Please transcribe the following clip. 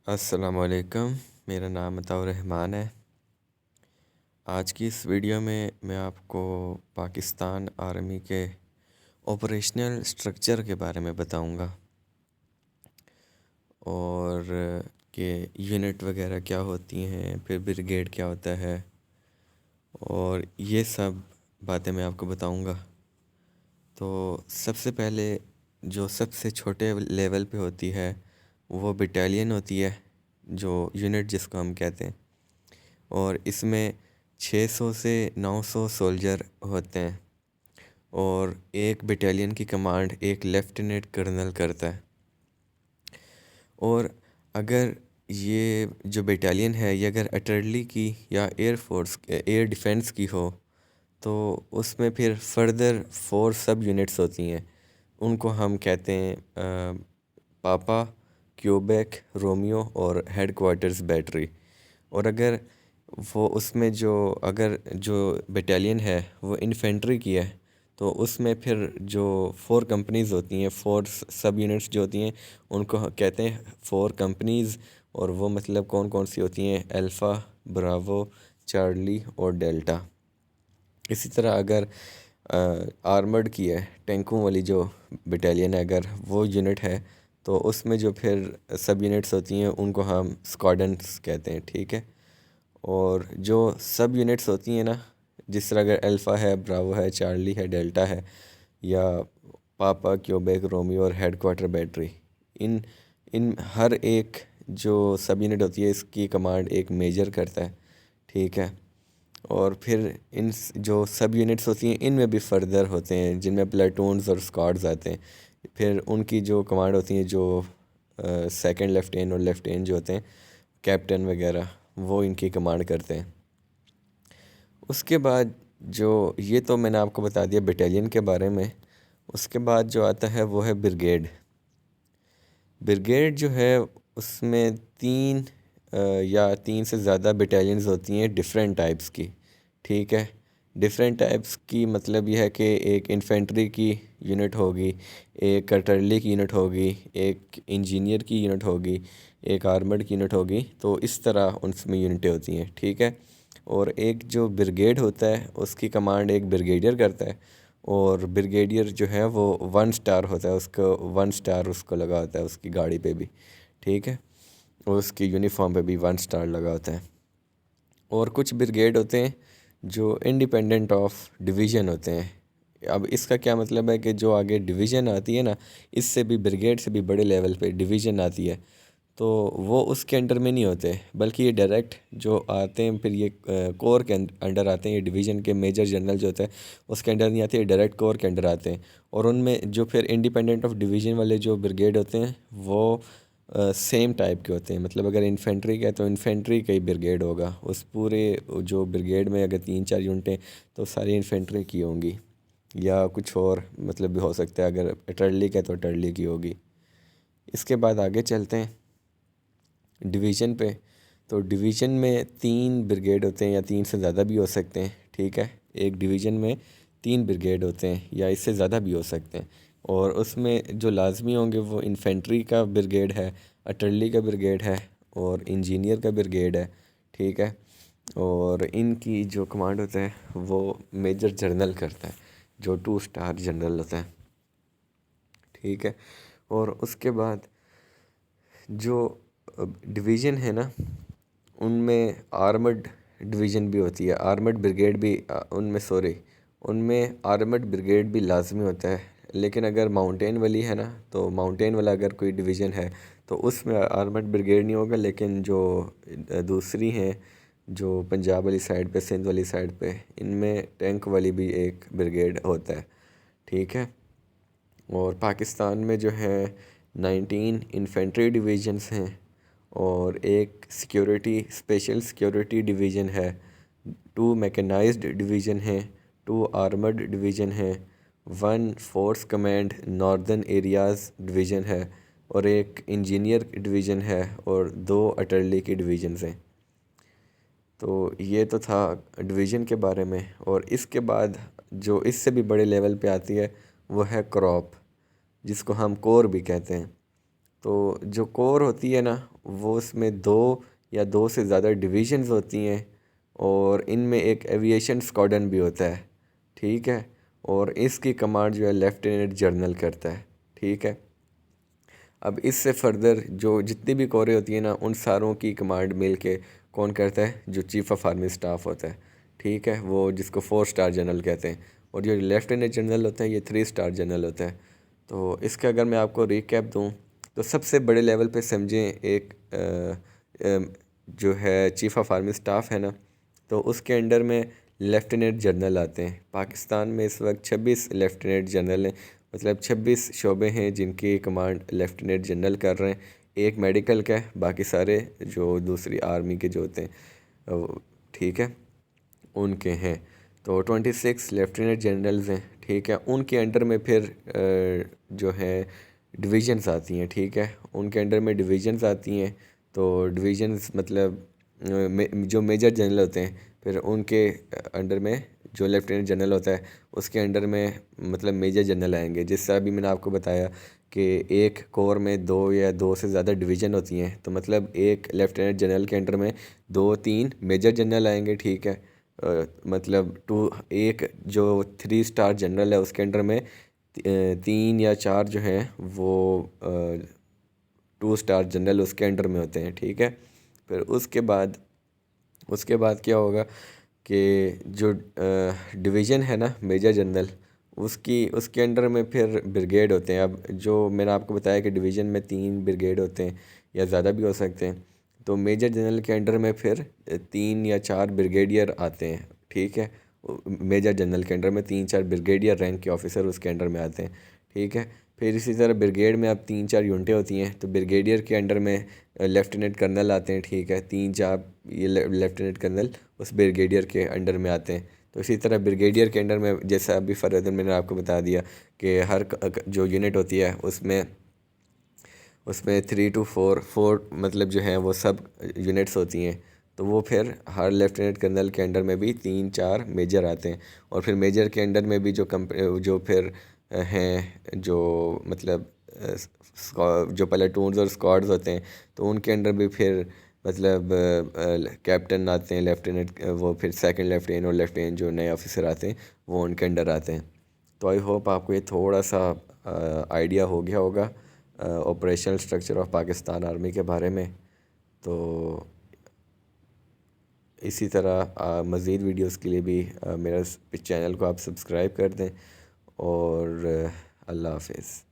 अस्सलामुअलैकुम। मेरा नाम अताउर रहमान है। आज की इस वीडियो में मैं आपको पाकिस्तान आर्मी के ऑपरेशनल स्ट्रक्चर के बारे में बताऊंगा और कि यूनिट वगैरह क्या होती हैं, फिर ब्रिगेड क्या होता है और ये सब बातें मैं आपको बताऊंगा। तो सबसे पहले जो सबसे छोटे लेवल पे होती है वो बटालियन होती है, जो यूनिट जिसको हम कहते हैं, और इसमें 600 से 900 सोल्जर होते हैं और एक बटालियन की कमांड एक लेफ्टिनेंट कर्नल करता है। और अगर ये जो बटालियन है ये अगर अटर्ली की या एयरफोर्स एयर डिफेंस की हो तो उसमें फिर फर्दर 4 सब यूनिट्स होती हैं। उनको हम कहते हैं पापा, क्यूबेक, रोमियो और हेड क्वार्टर्स बैटरी। और अगर वो उसमें अगर जो बटालियन है वो इन्फेंट्री की है तो उसमें फिर जो 4 कंपनीज़ होती हैं, 4 सब यूनिट्स जो होती हैं उनको कहते हैं 4 कंपनीज़। और वो मतलब कौन कौन सी होती हैं? अल्फ़ा, ब्रावो, चार्ली और डेल्टा। इसी तरह अगर आर्मर्ड की है, टैंकों वाली जो बटालियन है, अगर वो यूनिट है तो उसमें जो फिर सब यूनिट्स होती हैं उनको हम स्क्वाड्रन्स कहते हैं, ठीक है। और जो सब यूनिट्स होती हैं ना, जिस तरह अगर अल्फ़ा है, ब्रावो है, चार्ली है, डेल्टा है, या पापा, क्यूबेक, रोमियो और हेड क्वार्टर बैटरी, इन इन हर एक जो सब यूनिट होती है इसकी कमांड एक मेजर करता है, ठीक है। और फिर इन जो सब यूनिट्स होती हैं इनमें भी फर्दर होते हैं जिनमें प्लेटून्स और स्क्वाड्स आते हैं। फिर उनकी जो कमांड होती है, जो सेकंड लेफ्टिनेंट और लेफ्टिनेंट जो होते हैं, कैप्टन वगैरह, वो इनकी कमांड करते हैं। उसके बाद जो ये तो मैंने आपको बता दिया बटालियन के बारे में। उसके बाद जो आता है वो है ब्रिगेड। ब्रिगेड जो है उसमें 3 या 3 से ज़्यादा बटालियंस होती हैं डिफरेंट टाइप्स की, ठीक है। डिफरेंट टाइप्स की मतलब यह है कि एक इन्फेंट्री की यूनिट होगी, एक कटरली की यूनिट होगी, एक इंजीनियर की यूनिट होगी, एक आर्मर्ड की यूनिट होगी। तो इस तरह उनमें यूनिटें होती हैं, ठीक है। और एक जो ब्रिगेड होता है उसकी कमांड एक ब्रिगेडियर करता है। और ब्रिगेडियर जो है वो 1 स्टार होता है, उसको 1 स्टार उसको लगा होता है उसकी गाड़ी पे भी, ठीक है। और उसकी यूनिफॉर्म पे भी 1 स्टार लगा होता है। और कुछ ब्रिगेड होते हैं जो इंडिपेंडेंट ऑफ डिवीज़न होते हैं। अब इसका क्या मतलब है कि जो आगे डिवीज़न आती है ना, इससे भी ब्रिगेड से भी बड़े लेवल पे डिवीज़न आती है, तो वो उसके अंडर में नहीं होते, बल्कि ये डायरेक्ट जो आते हैं फिर ये कोर के अंडर आते हैं। ये डिवीज़न के मेजर जनरल जो होते हैं उसके अंडर नहीं आते, ये डायरेक्ट कोर के अंडर आते हैं। और उनमें जो फिर इंडिपेंडेंट ऑफ डिवीज़न वाले जो ब्रिगेड होते हैं वो सेम टाइप के होते हैं। मतलब अगर इन्फेंट्री का है तो इन्फेंट्री का ही ब्रिगेड होगा। उस पूरे जो ब्रिगेड में अगर 3-4 यूनिटें तो सारी इन्फेंट्री की होंगी, या कुछ और मतलब भी हो सकता है। अगर टर्ली का है तो टर्ली की होगी। इसके बाद आगे चलते हैं डिवीज़न पे। तो डिवीज़न में 3 ब्रिगेड होते हैं या 3 से ज़्यादा भी हो सकते हैं, ठीक है। एक डिवीज़न में 3 ब्रिगेड होते हैं या इससे ज़्यादा भी हो सकते हैं। और उसमें जो लाजमी होंगे वो इन्फेंट्री का ब्रिगेड है, अटर्ली का ब्रिगेड है और इंजीनियर का ब्रिगेड है, ठीक है। और इनकी जो कमांड होता है वो मेजर जनरल करता है, जो 2 स्टार जनरल होता है, ठीक है। और उसके बाद जो डिवीज़न है ना, उनमें आर्मर्ड डिवीज़न भी होती है, आर्मर्ड ब्रिगेड भी उनमें सॉरी उनमें आर्मर्ड ब्रिगेड भी लाजमी होता है। लेकिन अगर माउंटेन वाली है ना, तो माउंटेन वाला अगर कोई डिवीज़न है तो उसमें आर्मर्ड ब्रिगेड नहीं होगा। लेकिन जो दूसरी हैं, जो पंजाब वाली साइड पे, सिंध वाली साइड पे, इनमें टैंक वाली भी एक ब्रिगेड होता है, ठीक है। और पाकिस्तान में जो है 19 इन्फेंट्री डिवीजन्स हैं और एक सिक्योरिटी स्पेशल सिक्योरिटी डिवीज़न है, 2 मैकेनाइज्ड डिवीज़न हैं, 2 आर्मर्ड डिवीज़न हैं, 1 force command northern areas division है और एक इंजीनियर डिवीज़न है और 2 अटर्ली की डिवीज़न्स हैं। तो ये तो था डिवीज़न के बारे में। और इसके बाद जो इससे भी बड़े लेवल पे आती है वो है क्रॉप, जिसको हम कोर भी कहते हैं। तो जो कोर होती है ना, वो उसमें 2 या 2 से ज़्यादा डिवीज़न्स होती हैं और इनमें एक एविएशन स्क्वाड्रन भी होता है, ठीक है। और इसकी कमांड जो है लेफ्टिनेंट जनरल करता है, ठीक है। अब इससे फर्दर जो जितनी भी कोरें होती हैं ना, उन सारों की कमांड मिल के कौन करता है, जो चीफ़ ऑफ आर्मी स्टाफ होता है, ठीक है, वो जिसको 4 स्टार जनरल कहते हैं। और जो लेफ्टिनेंट जनरल होता है ये 3 स्टार जनरल होता है। तो इसका अगर मैं आपको रिकैप दूँ तो सबसे बड़े लेवल पे समझें एक जो है चीफ़ ऑफ आर्मी स्टाफ है ना, तो उसके अंडर में लेफ्टिनेंट जनरल आते हैं। पाकिस्तान में इस वक्त 26 लेफ्टिनेंट जनरल हैं, मतलब 26 शोबे हैं जिनकी कमांड लेफ्टिनेंट जनरल कर रहे हैं। एक मेडिकल का है, बाकी सारे जो दूसरी आर्मी के जो होते हैं ठीक है उनके हैं। तो 26 लेफ्टिनेंट जनरल्स हैं, ठीक है। उनके अंडर में फिर जो है डिवीज़न्स आती हैं, ठीक है। उनके अंडर में डिवीज़न्स आती हैं। तो डिवीज़न्स मतलब जो मेजर जनरल होते हैं, फिर उनके अंडर में जो लेफ्टिनेंट जनरल होता है उसके अंडर में मतलब मेजर जनरल आएंगे। जिससे अभी मैंने आपको बताया कि एक कोर में 2 या 2 से ज़्यादा डिवीज़न होती हैं, तो मतलब एक लेफ्टिनेंट जनरल के अंडर में 2-3 मेजर जनरल आएंगे, ठीक है। मतलब एक जो 3 स्टार जनरल है उसके अंडर में 3 या 4 जो हैं वो 2 स्टार जनरल उसके अंडर में होते हैं, ठीक है। फिर उसके बाद क्या होगा कि जो डिवीज़न है ना मेजर जनरल, उसकी उसके अंडर में फिर ब्रिगेड होते हैं। अब जो मैंने आपको बताया कि डिवीज़न में 3 ब्रिगेड होते हैं या ज़्यादा भी हो सकते हैं, तो मेजर जनरल के अंडर में फिर 3 या 4 ब्रिगेडियर आते हैं, ठीक है। मेजर जनरल के अंडर में 3-4 ब्रिगेडियर रैंक के ऑफिसर उसके अंडर में आते हैं, ठीक है। फिर इसी तरह ब्रिगेड में अब 3-4 यूनिटें होती हैं, तो ब्रिगेडियर के अंडर में लेफ्टिनेंट कर्नल आते हैं, ठीक है। 3-4 ये लेफ्टिनेंट कर्नल उस ब्रिगेडियर के अंडर में आते हैं। तो इसी तरह ब्रिगेडियर के अंडर में जैसा अभी फर्दर मैंने आपको बता दिया कि हर जो यूनिट होती है उसमें उसमें 3 to 4 मतलब जो हैं वो सब यूनिट्स होती हैं। तो वो फिर हर लेफ्टिनेंट कर्नल के अंडर में भी 3-4 मेजर आते हैं। और फिर मेजर के अंडर में भी जो फिर हैं जो मतलब जो प्लेटून्स और स्क्वाड्स होते हैं, तो उनके अंडर भी फिर मतलब कैप्टन आते हैं, लेफ्टिनेंट वो फिर सेकंड लेफ्टिनेंट और लेफ्टिनेंट जो नए ऑफिसर आते हैं वो उनके अंडर आते हैं। तो आई होप आपको ये थोड़ा सा आइडिया हो गया होगा operational structure of Pakistan army के बारे में। तो इसी तरह मज़ीद वीडियोस के लिए भी मेरा इस चैनल को आप सब्सक्राइब कर दें। और अल्लाह हाफिज़।